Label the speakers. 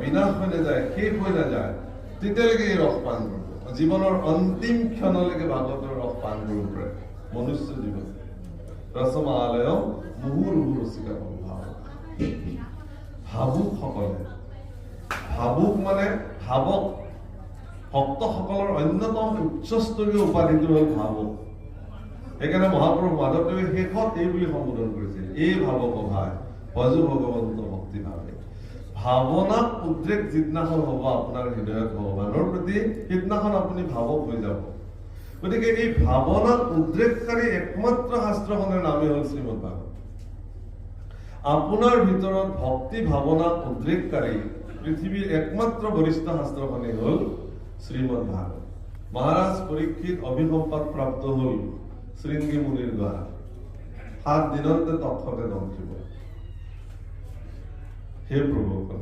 Speaker 1: বিনাশ হৈ নাযায়, শেষ হৈ নাযায়, তেতিয়ালৈকে এই ৰস পান কৰিব। জীৱনৰ অন্তিম ক্ষণলৈকে ভাগৱতৰ ৰস পান কৰিব পাৰে মনুষ্য জীৱন। ৰসমালয় মুহুৰ্মুহু ৰসিকা ভাৱ। ভাবুকসকলে, ভাবুক মানে ভাৱক, ভক্তসকলৰ অন্যতম উচ্চস্তৰীয় উপাধিটো হ'ল ভাৱক। সেইকাৰণে মহাপুৰুষ মাধৱদেৱে শেষত এই বুলি সম্বোধন কৰিছিল, এই ভাৱক ভাই ভজো ভগৱন্ত ভক্তি ভাৱে। ভাৱনাক উদ্ৰেক যিদিনাখন হ'ব আপোনাৰ হৃদয়ত ভগৱানৰ প্ৰতি, সেইদিনাখন আপুনি ভাৱক হৈ যাব। গতিকে এই ভাৱনাক উদ্ৰেককাৰী একমাত্ৰ শাস্ত্ৰখনৰ নামেই হ'ল শ্ৰীমদ ভাগৱত। আপোনাৰ ভিতৰত ভক্তি ভাৱনা উদ্ৰেককাৰী পৃথিৱীৰ একমাত্ৰ বৰিষ্ঠ শাস্ত্ৰখনেই হ'ল শ্ৰীমদ ভাগৱত। মহাৰাজ পৰীক্ষিত অভিসম্পাদ প্ৰাপ্ত হ'ল শৃংগী মুনিৰ দ্বাৰা। 7 দিনতে তৎক্ষতে দংশিব। হে প্ৰভুসকল,